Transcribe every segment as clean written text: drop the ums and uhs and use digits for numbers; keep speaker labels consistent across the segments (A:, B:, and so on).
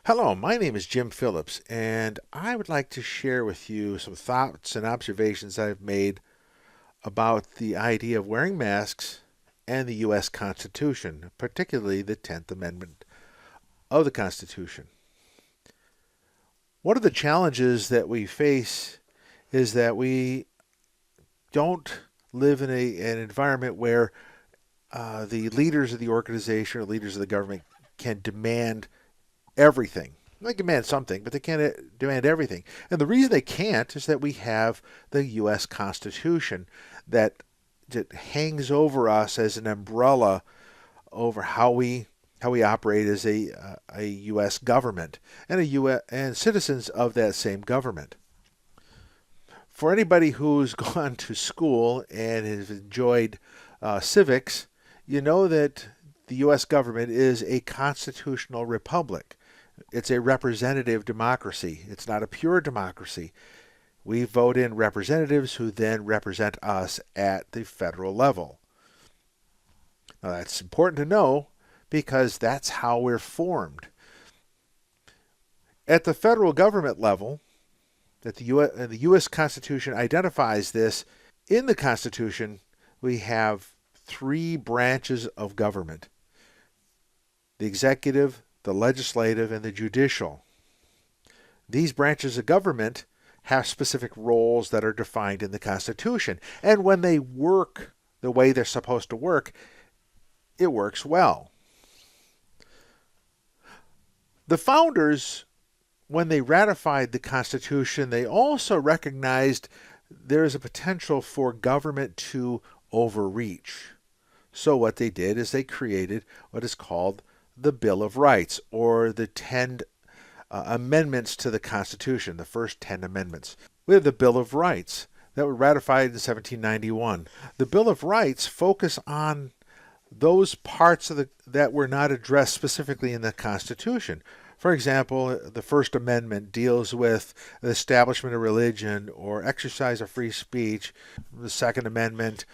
A: Hello, my name is Jim Phillips, and I would like to share with you some thoughts and observations I've made about the idea of wearing masks and the U.S. Constitution, particularly the 10th Amendment of the Constitution. One of the challenges that we face is that we don't live in an environment where the leaders of the organization or leaders of the government can demand everything. They demand something, but they can't demand everything. And the reason they can't is that we have the U.S. Constitution that hangs over us as an umbrella over how we operate as a U.S. government and and citizens of that same government. For anybody who's gone to school and has enjoyed civics, you know that the U.S. government is a constitutional republic. It's a representative democracy. It's not a pure democracy. We vote in representatives who then represent us at the federal level. Now that's important to know because that's how we're formed. At the federal government level, the U.S. Constitution identifies this. In the Constitution, we have three branches of government: the executive, the legislative, and the judicial. These branches of government have specific roles that are defined in the Constitution. And when they work the way they're supposed to work, it works well. The founders, when they ratified the Constitution, they also recognized there is a potential for government to overreach. So what they did is they created what is called the Bill of Rights, or the 10 amendments to the Constitution, the first 10 amendments. We have the Bill of Rights that were ratified in 1791. The Bill of Rights focus on those parts that were not addressed specifically in the Constitution. For example, the First Amendment deals with the establishment of religion or exercise of free speech. The Second Amendment,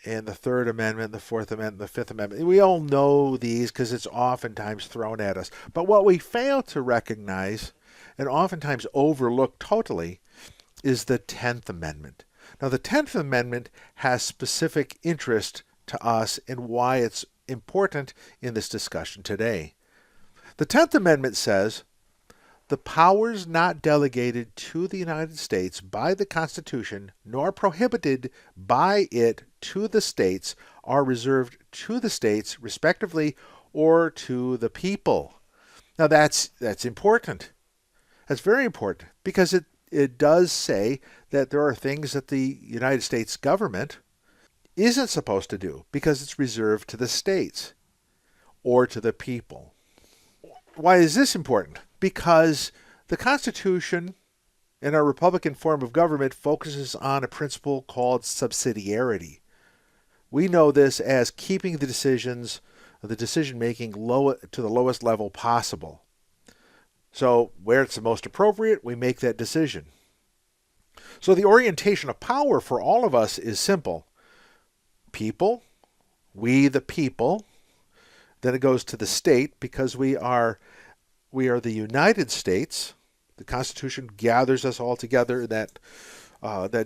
A: and the Third Amendment, the Fourth Amendment, the Fifth Amendment. We all know these because it's oftentimes thrown at us. But what we fail to recognize, and oftentimes overlook totally, is the 10th Amendment. Now, the 10th Amendment has specific interest to us and why it's important in this discussion today. The 10th Amendment says, "The powers not delegated to the United States by the Constitution, nor prohibited by it to the states, are reserved to the states, respectively, or to the people." Now that's important. That's very important because it does say that there are things that the United States government isn't supposed to do because it's reserved to the states or to the people. Why is this important? Because the Constitution and our Republican form of government focuses on a principle called subsidiarity. We know this as keeping the decision-making to the lowest level possible. So where it's the most appropriate, we make that decision. So the orientation of power for all of us is simple. People, we the people. Then it goes to the state because we are the United States. The Constitution gathers us all together in that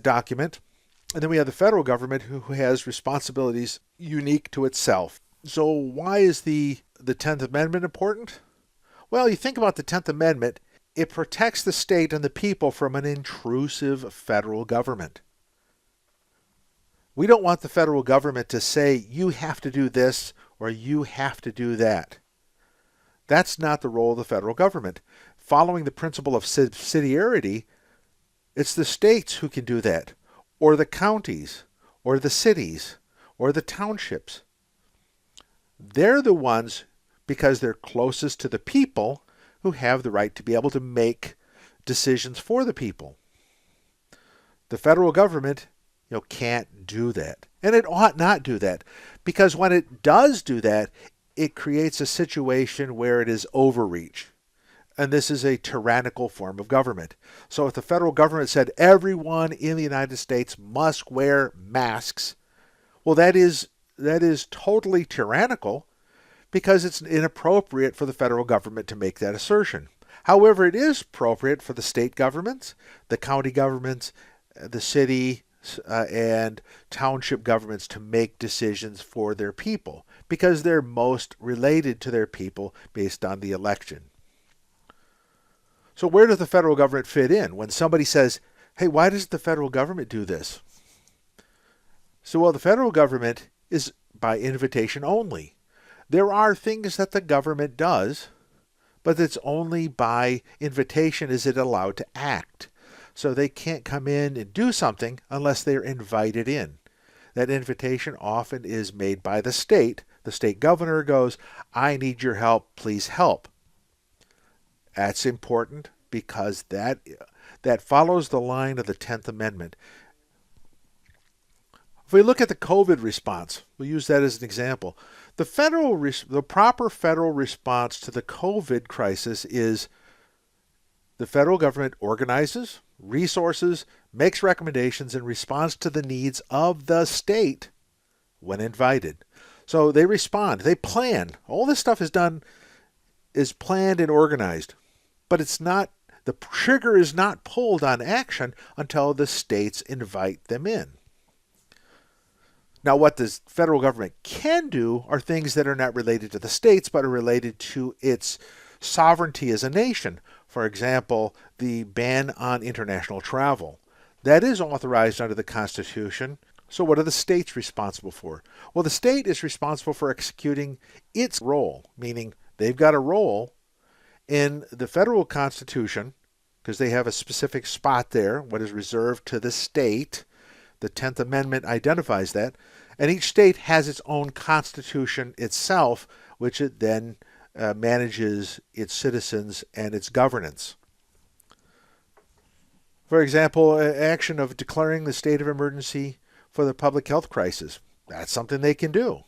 A: document. And then we have the federal government who has responsibilities unique to itself. So why is the 10th Amendment important? Well, you think about the 10th Amendment, it protects the state and the people from an intrusive federal government. We don't want the federal government to say, you have to do this or you have to do that. That's not the role of the federal government. Following the principle of subsidiarity, it's the states who can do that, or the counties, or the cities, or the townships. They're the ones, because they're closest to the people, who have the right to be able to make decisions for the people. The federal government, can't do that. And it ought not do that, because when it does do that, it creates a situation where it is overreach. And this is a tyrannical form of government. So if the federal government said everyone in the United States must wear masks, well, that is totally tyrannical, because it's inappropriate for the federal government to make that assertion. However, it is appropriate for the state governments, the county governments, the city, and township governments to make decisions for their people because they're most related to their people based on the election. So where does the federal government fit in? When somebody says, hey, why does the federal government do this? So, well, the federal government is by invitation only. There are things that the government does, but it's only by invitation is it allowed to act. So they can't come in and do something unless they're invited in. That invitation often is made by the state. The state governor goes, I need your help, please help. That's important because that follows the line of the 10th Amendment. If we look at the COVID response, we'll use that as an example. The proper federal response to the COVID crisis is the federal government organizes, resources, makes recommendations, and responds to the needs of the state when invited. So they respond, they plan. All this stuff is planned and organized. But the trigger is not pulled on action until the states invite them in. Now, what the federal government can do are things that are not related to the states, but are related to its sovereignty as a nation. For example, the ban on international travel. That is authorized under the Constitution. So what are the states responsible for? Well, the state is responsible for executing its role, meaning they've got a role in the federal Constitution, because they have a specific spot there, what is reserved to the state. The 10th Amendment identifies that. And each state has its own constitution itself, which it then manages its citizens and its governance. For example, action of declaring the state of emergency for the public health crisis. That's something they can do.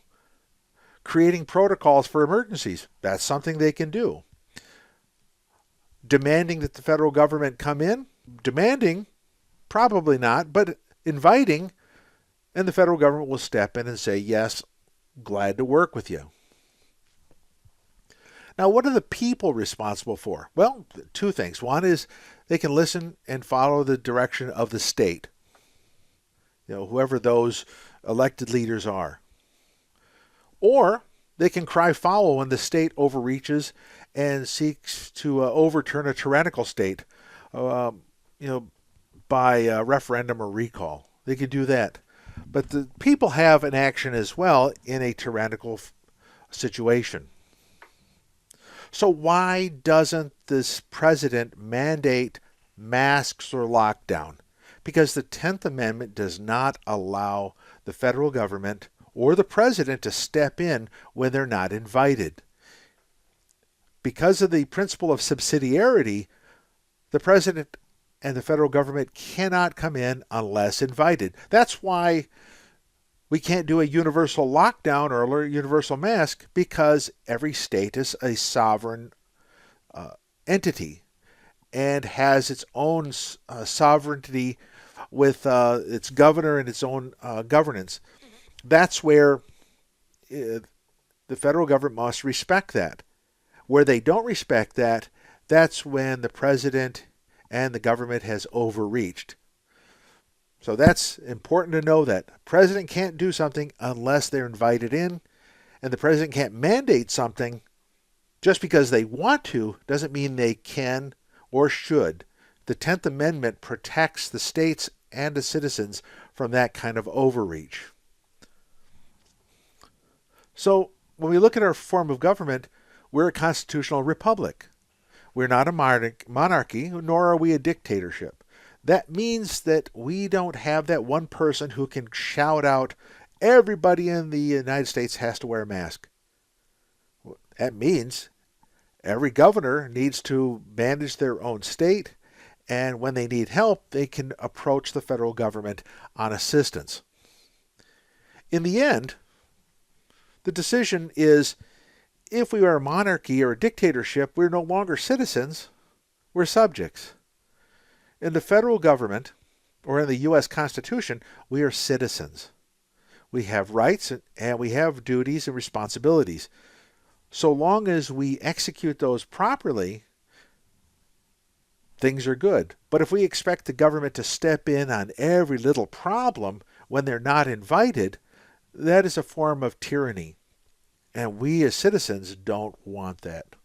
A: Creating protocols for emergencies. That's something they can do. Demanding that the federal government come in. Demanding, probably not, but inviting, and the federal government will step in and say, yes, glad to work with you. Now, what are the people responsible for? Well, two things. One is they can listen and follow the direction of the state, whoever those elected leaders are. Or they can cry foul when the state overreaches and seeks to overturn a tyrannical state, by referendum or recall. They can do that. But the people have an action as well in a tyrannical situation. So why doesn't this president mandate masks or lockdown? Because the 10th Amendment does not allow the federal government or the president to step in when they're not invited. Because of the principle of subsidiarity, the president and the federal government cannot come in unless invited. That's why we can't do a universal lockdown or a universal mask, because every state is a sovereign entity and has its own sovereignty with its governor and its own governance. That's where the federal government must respect that. Where they don't respect that, that's when the president and the government has overreached. So that's important to know, that the president can't do something unless they're invited in, and the president can't mandate something just because they want to doesn't mean they can or should. The 10th Amendment protects the states and the citizens from that kind of overreach. So when we look at our form of government, we're a constitutional republic. We're not a monarchy, nor are we a dictatorship. That means that we don't have that one person who can shout out, everybody in the United States has to wear a mask. That means every governor needs to manage their own state, and when they need help, they can approach the federal government on assistance. In the end, the decision is, if we are a monarchy or a dictatorship, we're no longer citizens, we're subjects. In the federal government, or in the U.S. Constitution, we are citizens. We have rights and we have duties and responsibilities. So long as we execute those properly, things are good. But if we expect the government to step in on every little problem when they're not invited, that is a form of tyranny. And we as citizens don't want that.